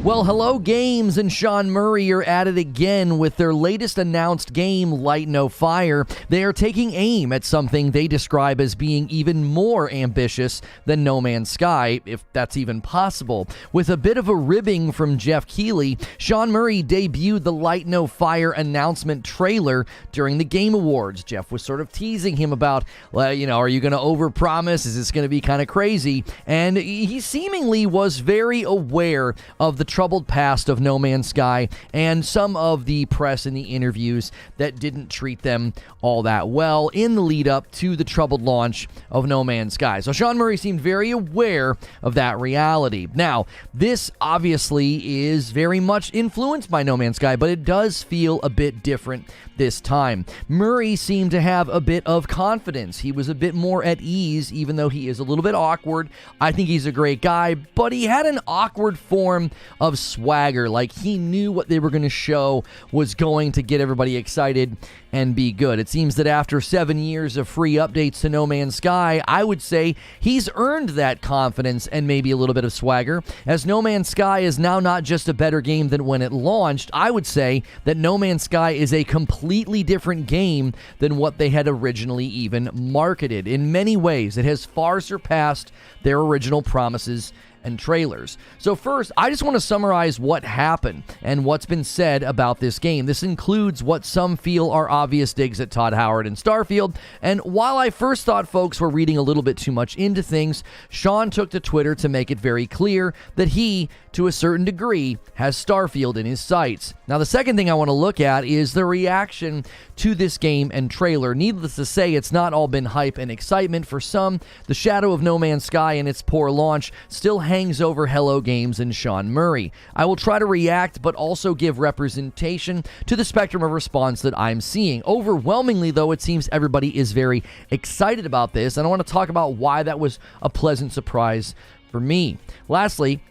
Well, Hello Games and Sean Murray are at it again with their latest announced game, Lightnofire. They are taking aim at something they describe as being even more ambitious than No Man's Sky, if that's even possible. With a bit of a ribbing from Jeff Keighley, Sean Murray debuted the Lightnofire announcement trailer during the Game Awards. Jeff was sort of teasing him about, well, are you going to overpromise? Is this going to be kind of crazy? And he seemingly was very aware of the troubled past of No Man's Sky and some of the press and the interviews that didn't treat them all that well in the lead up to the troubled launch of No Man's Sky. So Sean Murray seemed very aware of that reality. Now, this obviously is very much influenced by No Man's Sky, but it does feel a bit different this time. Murray seemed to have a bit of confidence. He was a bit more at ease, even though he is a little bit awkward. I think he's a great guy, but he had an awkward form of swagger, like he knew what they were going to show was going to get everybody excited and be good. It seems that after 7 years of free updates to No Man's Sky, I would say he's earned that confidence and maybe a little bit of swagger, as No Man's Sky is now not just a better game than when it launched. I would say that No Man's Sky is a completely different game than what they had originally even marketed. In many ways, it has far surpassed their original promises and trailers. So first, I just want to summarize what happened and what's been said about this game. This includes what some feel are obvious digs at Todd Howard and Starfield, and while I first thought folks were reading a little bit too much into things, Sean took to Twitter to make it very clear that he, to a certain degree, has Starfield in his sights. Now, the second thing I want to look at is the reaction to this game and trailer. Needless to say, it's not all been hype and excitement. For some, the shadow of No Man's Sky and its poor launch still hangs over Hello Games and Sean Murray. I will try to react, but also give representation to the spectrum of response that I'm seeing. Overwhelmingly, though, it seems everybody is very excited about this, and I want to talk about why that was a pleasant surprise for me. Lastly,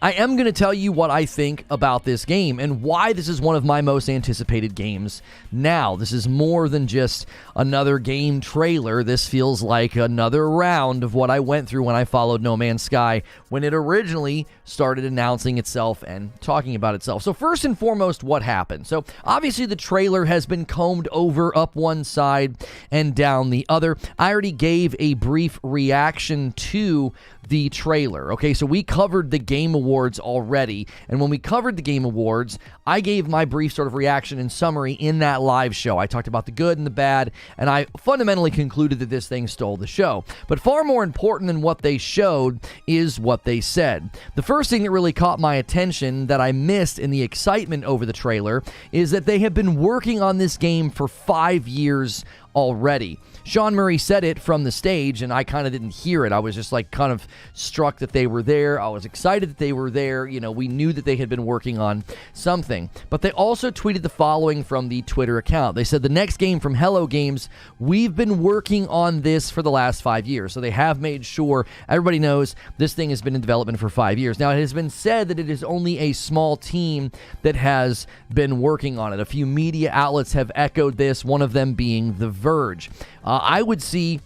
I am going to tell you what I think about this game and why this is one of my most anticipated games now. This is more than just another game trailer. This feels like another round of what I went through when I followed No Man's Sky when it originally started announcing itself and talking about itself. So first and foremost, what happened? So obviously the trailer has been combed over up one side and down the other. I already gave a brief reaction to the trailer. Okay, so we covered the Game Awards already, and when we covered the Game Awards, I gave my brief sort of reaction and summary in that live show. I talked about the good and the bad, and I fundamentally concluded that this thing stole the show. But far more important than what they showed is what they said. The first thing that really caught my attention that I missed in the excitement over the trailer is that they have been working on this game for 5 years already. Sean Murray said it from the stage, and I kind of didn't hear it. I was just kind of struck that they were there. I was excited that they were there. We knew that they had been working on something. But they also tweeted the following from the Twitter account. They said, "The next game from Hello Games, we've been working on this for the last 5 years." So they have made sure everybody knows this thing has been in development for 5 years. Now, it has been said that it is only a small team that has been working on it. A few media outlets have echoed this, one of them being The Verge. I would see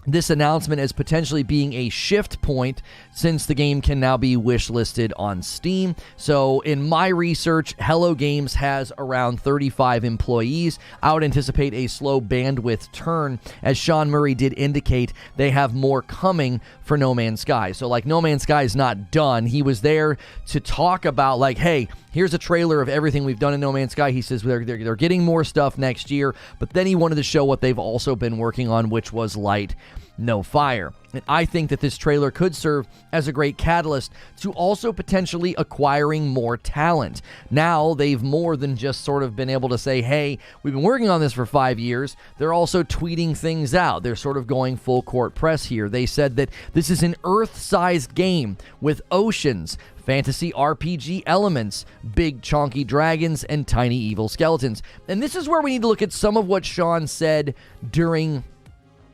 this announcement as potentially being a shift point since the game can now be wish-listed on Steam. So in my research, Hello Games has around 35 employees. I would anticipate a slow bandwidth turn, as Sean Murray did indicate they have more coming for No Man's Sky. So No Man's Sky is not done. He was there to talk about hey, here's a trailer of everything we've done in No Man's Sky. He says they're getting more stuff next year, but then he wanted to show what they've also been working on, which was Lightnofire. And I think that this trailer could serve as a great catalyst to also potentially acquiring more talent. Now they've more than just sort of been able to say, hey, we've been working on this for 5 years. They're also tweeting things out. They're sort of going full court press here. They said that this is an Earth-sized game with oceans, fantasy RPG elements, big chonky dragons, and tiny evil skeletons. And this is where we need to look at some of what Sean said during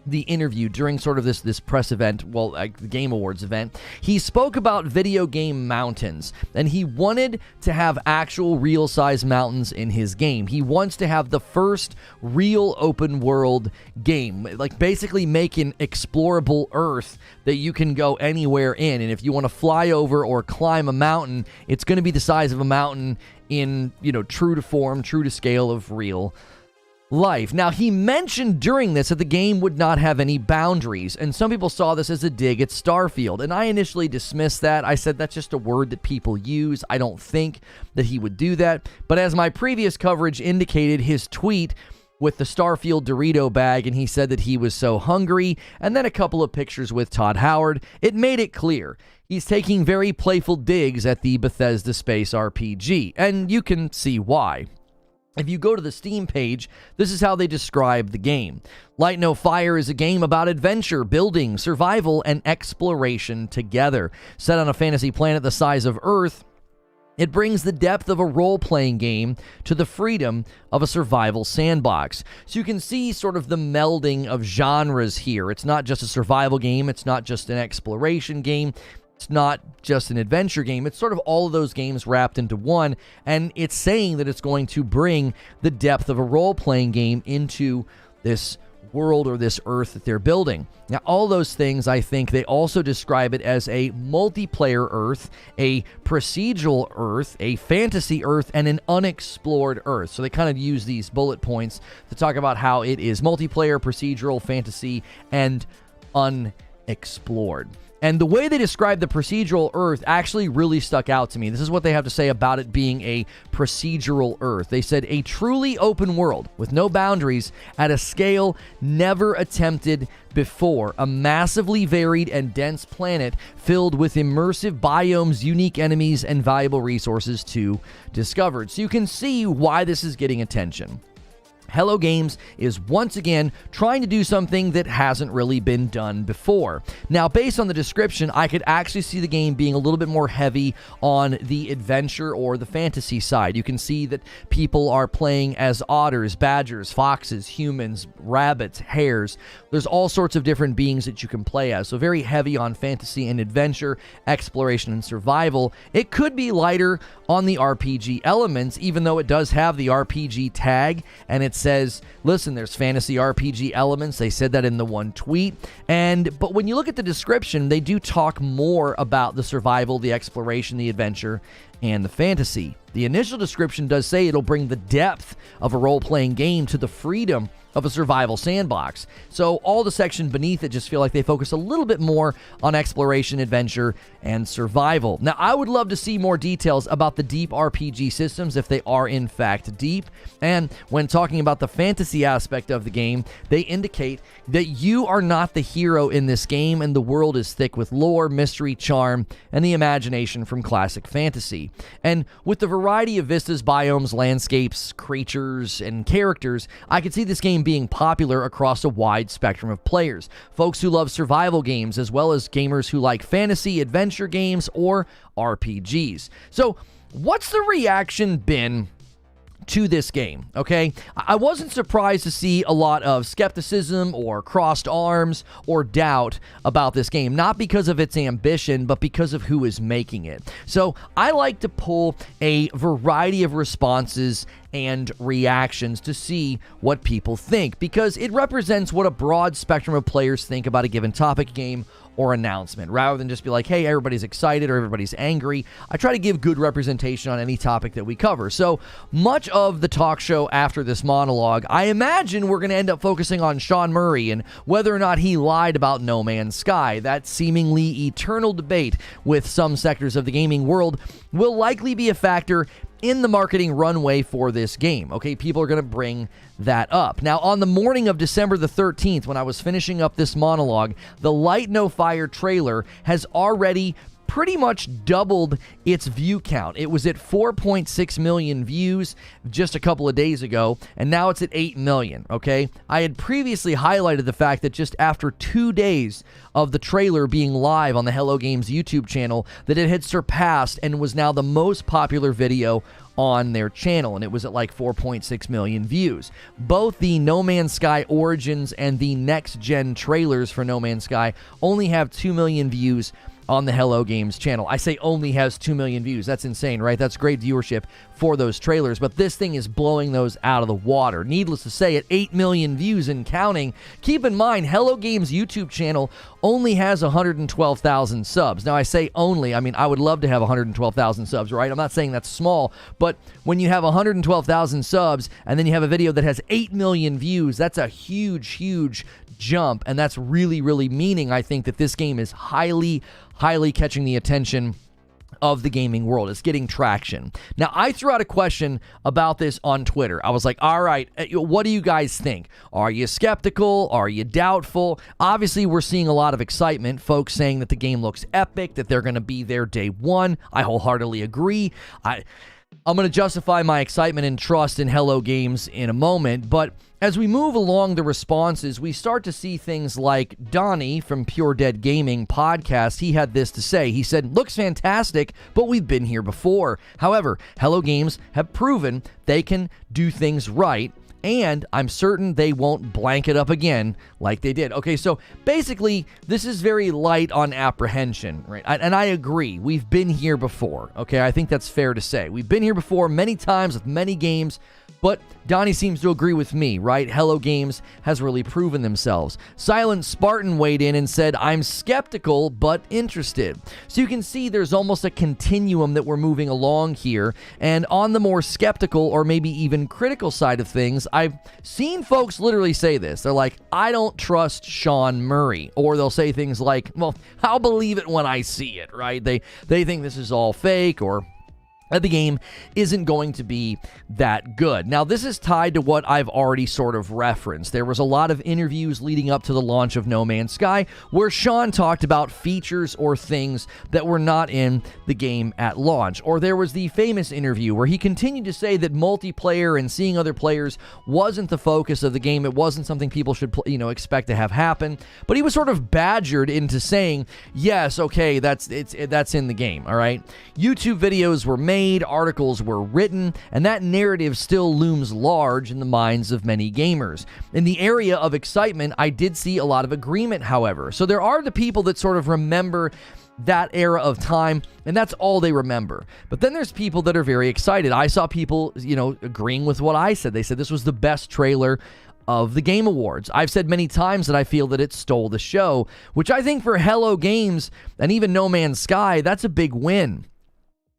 the interview during sort of this press event, the Game Awards event, he spoke about video game mountains, and he wanted to have actual real-size mountains in his game. He wants to have the first real open-world game, like basically make an explorable Earth that you can go anywhere in, and if you want to fly over or climb a mountain, it's going to be the size of a mountain in, true to form, true to scale of real life. Now, he mentioned during this that the game would not have any boundaries, and some people saw this as a dig at Starfield, and I initially dismissed that. I said that's just a word that people use. I don't think that he would do that, but as my previous coverage indicated, his tweet with the Starfield Dorito bag, and he said that he was so hungry, and then a couple of pictures with Todd Howard, it made it clear. He's taking very playful digs at the Bethesda space RPG, and you can see why. If you go to the Steam page, this is how they describe the game. Light No Fire is a game about adventure, building, survival, and exploration together. Set on a fantasy planet the size of Earth, it brings the depth of a role-playing game to the freedom of a survival sandbox. So you can see sort of the melding of genres here. It's not just a survival game. It's not just an exploration game. It's not just an adventure game. It's sort of all of those games wrapped into one, and it's saying that it's going to bring the depth of a role-playing game into this world or this Earth that they're building. Now, all those things, I think they also describe it as a multiplayer Earth, a procedural Earth, a fantasy Earth, and an unexplored Earth. So they kind of use these bullet points to talk about how it is multiplayer, procedural, fantasy, and unexplored. And the way they describe the procedural Earth actually really stuck out to me. This is what they have to say about it being a procedural Earth. They said, a truly open world with no boundaries at a scale never attempted before. A massively varied and dense planet filled with immersive biomes, unique enemies, and valuable resources to discover. So you can see why this is getting attention. Hello Games is once again trying to do something that hasn't really been done before. Now, based on the description, I could actually see the game being a little bit more heavy on the adventure or the fantasy side. You can see that people are playing as otters, badgers, foxes, humans, rabbits, hares. There's all sorts of different beings that you can play as. So very heavy on fantasy and adventure, exploration and survival. It could be lighter on the RPG elements, even though it does have the RPG tag, and it says, listen, there's fantasy RPG elements. They said that in the one tweet. But when you look at the description, they do talk more about the survival, the exploration, the adventure, and the fantasy. The initial description does say it'll bring the depth of a role-playing game to the freedom of a survival sandbox. So all the section beneath it just feel like they focus a little bit more on exploration, adventure, and survival. Now, I would love to see more details about the deep RPG systems if they are in fact deep. And when talking about the fantasy aspect of the game, they indicate that you are not the hero in this game, and the world is thick with lore, mystery, charm, and the imagination from classic fantasy. And with the variety of vistas, biomes, landscapes, creatures, and characters, I could see this game being popular across a wide spectrum of players. Folks who love survival games, as well as gamers who like fantasy, adventure games, or RPGs. So, what's the reaction been to this game? Okay, I wasn't surprised to see a lot of skepticism or crossed arms or doubt about this game, not because of its ambition, but because of who is making it. So I like to pull a variety of responses and reactions to see what people think, because it represents what a broad spectrum of players think about a given topic, game, or announcement, rather than just be like, hey, everybody's excited or everybody's angry. I try to give good representation on any topic that we cover. So much of the talk show after this monologue, I imagine we're going to end up focusing on Sean Murray and whether or not he lied about No Man's Sky. That seemingly eternal debate with some sectors of the gaming world will likely be a factor in the marketing runway for this game. Okay, people are going to bring that up. Now, on the morning of December the 13th, when I was finishing up this monologue, the Light No Fire trailer has already pretty much doubled its view count. It was at 4.6 million views just a couple of days ago, and now it's at 8 million, okay? I had previously highlighted the fact that just after 2 days of the trailer being live on the Hello Games YouTube channel, that it had surpassed and was now the most popular video on their channel, and it was at like 4.6 million views. Both the No Man's Sky Origins and the next-gen trailers for No Man's Sky only have 2 million views on the Hello Games channel. I say only has 2 million views. That's insane, right? That's great viewership for those trailers, but this thing is blowing those out of the water. Needless to say, at 8 million views and counting, keep in mind, Hello Games YouTube channel only has 112,000 subs. Now, I say only, I mean, I would love to have 112,000 subs, right? I'm not saying that's small, but when you have 112,000 subs and then you have a video that has 8 million views, that's a huge jump, and that's really meaning, I think, that this game is highly catching the attention of the gaming world. It's getting traction. Now, I threw out a question about this on Twitter. I was like, all right, what do you guys think? Are you skeptical? Are you doubtful? Obviously, we're seeing a lot of excitement. Folks saying that the game looks epic, that they're going to be there day one. I wholeheartedly agree. I'm going to justify my excitement and trust in Hello Games in a moment, but as we move along the responses, we start to see things like Donnie from Pure Dead Gaming podcast. He had this to say. He said, looks fantastic, but we've been here before. However, Hello Games have proven they can do things right, and I'm certain they won't blank it up again like they did. Okay, so basically, this is very light on apprehension, right? And I agree. We've been here before, okay? I think that's fair to say. We've been here before many times with many games, but Donnie seems to agree with me, right? Hello Games has really proven themselves. Silent Spartan weighed in and said, I'm skeptical, but interested. So you can see there's almost a continuum that we're moving along here. And on the more skeptical or maybe even critical side of things, I've seen folks literally say this. They're like, I don't trust Sean Murray. Or they'll say things like, well, I'll believe it when I see it, right? They think this is all fake, or that the game isn't going to be that good. Now, this is tied to what I've already sort of referenced. There was a lot of interviews leading up to the launch of No Man's Sky where Sean talked about features or things that were not in the game at launch. Or there was the famous interview where he continued to say that multiplayer and seeing other players wasn't the focus of the game. It wasn't something people should, expect to have happen. But he was sort of badgered into saying, yes, okay, that's in the game, all right? YouTube videos were made, articles were written, and that narrative still looms large in the minds of many gamers. In the area of excitement, I did see a lot of agreement, however. So there are the people that sort of remember that era of time, and that's all they remember. But then there's people that are very excited. I saw people, agreeing with what I said. They said this was the best trailer of the Game Awards. I've said many times that I feel that it stole the show, which I think for Hello Games and even No Man's Sky, that's a big win.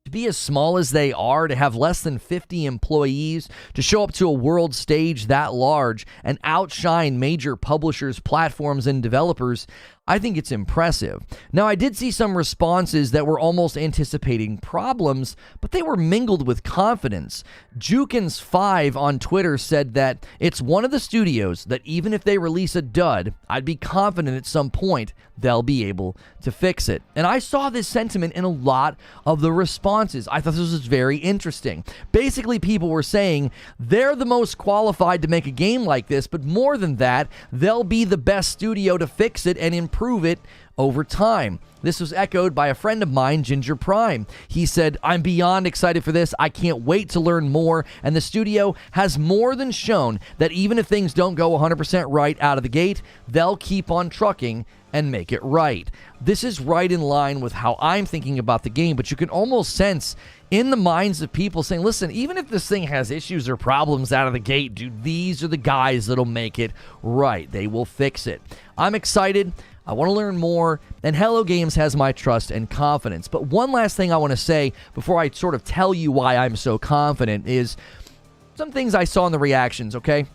To be as small as they are, to have less than 50 employees, to show up to a world stage that large and outshine major publishers, platforms, and developers, I think it's impressive. Now, I did see some responses that were almost anticipating problems, but they were mingled with confidence. Jukins5 on Twitter said that it's one of the studios that even if they release a dud, I'd be confident at some point they'll be able to fix it. And I saw this sentiment in a lot of the responses. I thought this was very interesting. Basically, people were saying they're the most qualified to make a game like this, but more than that, they'll be the best studio to fix it and improve it over time. This was echoed by a friend of mine, Ginger Prime. He said, I'm beyond excited for this. I can't wait to learn more. And the studio has more than shown that even if things don't go 100% right out of the gate, they'll keep on trucking and make it right. This is right in line with how I'm thinking about the game, but you can almost sense in the minds of people saying, listen, even if this thing has issues or problems out of the gate, dude, these are the guys that'll make it right. They will fix it. I'm excited. I want to learn more, and Hello Games has my trust and confidence. But one last thing I want to say before I sort of tell you why I'm so confident is some things I saw in the reactions, okay?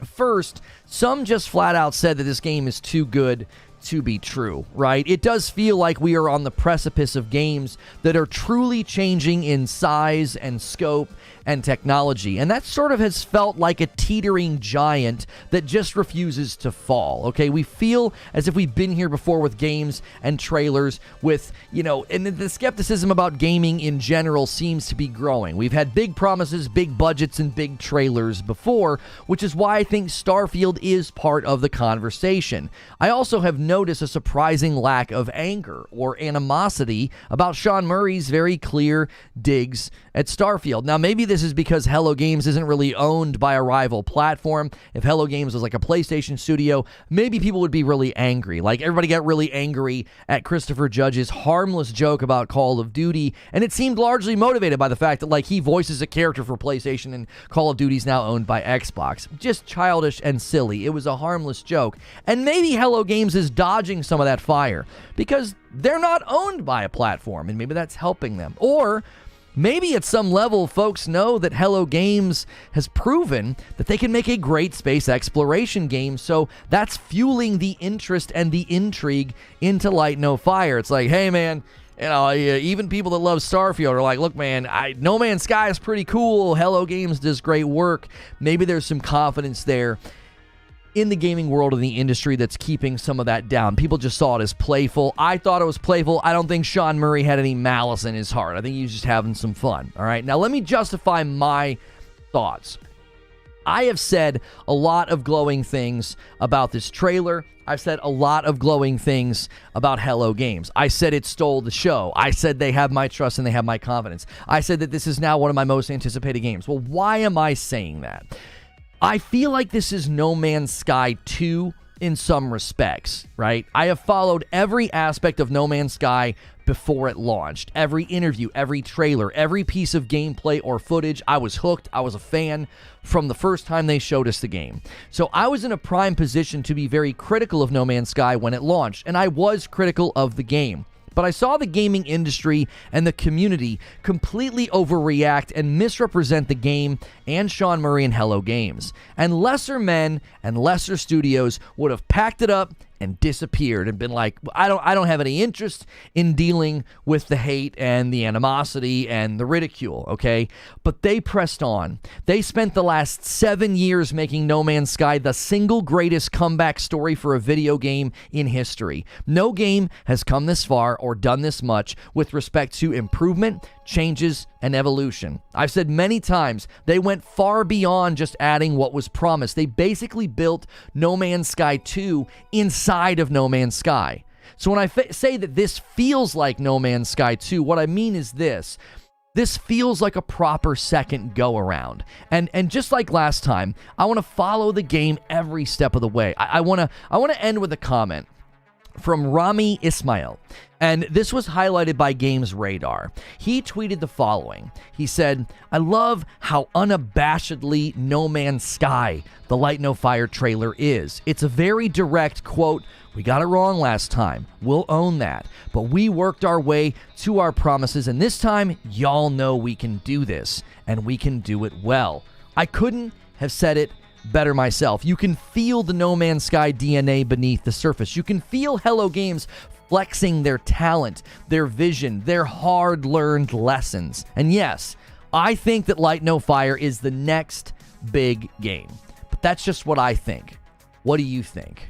First, some just flat out said that this game is too good to be true, right? It does feel like we are on the precipice of games that are truly changing in size and scope and technology. And that sort of has felt like a teetering giant that just refuses to fall, okay? We feel as if we've been here before with games and trailers with, and the skepticism about gaming in general seems to be growing. We've had big promises, big budgets, and big trailers before, which is why I think Starfield is part of the conversation. I also have noticed a surprising lack of anger or animosity about Sean Murray's very clear digs at Starfield. Now, maybe this is because Hello Games isn't really owned by a rival platform. If Hello Games was like a PlayStation studio, maybe people would be really angry. Like, everybody got really angry at Christopher Judge's harmless joke about Call of Duty, and it seemed largely motivated by the fact that, like, he voices a character for PlayStation and Call of Duty's now owned by Xbox. Just childish and silly. It was a harmless joke. And maybe Hello Games is dodging some of that fire because they're not owned by a platform, and maybe that's helping them. Or maybe at some level, folks know that Hello Games has proven that they can make a great space exploration game, so that's fueling the interest and the intrigue into Light No Fire. It's like, hey man, even people that love Starfield are like, look man, No Man's Sky is pretty cool, Hello Games does great work. Maybe there's some confidence there in the gaming world and the industry that's keeping some of that down. People just saw it as playful. I thought it was playful. I don't think Sean Murray had any malice in his heart. I think he was just having some fun. All right, now let me justify my thoughts. I have said a lot of glowing things about this trailer. I've said a lot of glowing things about Hello Games. I said it stole the show. I said they have my trust and they have my confidence. I said that this is now one of my most anticipated games. Well, why am I saying that? I feel like this is No Man's Sky 2 in some respects, right? I have followed every aspect of No Man's Sky before it launched. Every interview, every trailer, every piece of gameplay or footage. I was hooked. I was a fan from the first time they showed us the game. So I was in a prime position to be very critical of No Man's Sky when it launched, and I was critical of the game. But I saw the gaming industry and the community completely overreact and misrepresent the game and Sean Murray and Hello Games. And lesser men and lesser studios would have packed it up and disappeared and been like, I don't have any interest in dealing with the hate and the animosity and the ridicule, okay? But they pressed on. They spent the last 7 years making No Man's Sky the single greatest comeback story for a video game in history. No game has come this far or done this much with respect to improvement, changes, and evolution. I've said many times, they went far beyond just adding what was promised. They basically built No Man's Sky 2 inside of No Man's Sky. So when I say that this feels like No Man's Sky 2, what I mean is this. This feels like a proper second go-around. And just like last time, I want to follow the game every step of the way. I want to end with a comment from Rami Ismail, and this was highlighted by Games Radar. He tweeted the following. He said, I love how unabashedly No Man's Sky the Light No Fire trailer is. It's a very direct quote, we got it wrong last time, we'll own that, but we worked our way to our promises, and this time, y'all know we can do this, and we can do it well. I couldn't have said it better myself. You can feel the No Man's Sky DNA beneath the surface. You can feel Hello Games flexing their talent, their vision, their hard-learned lessons. And yes, I think that Light No Fire is the next big game. But that's just what I think. What do you think?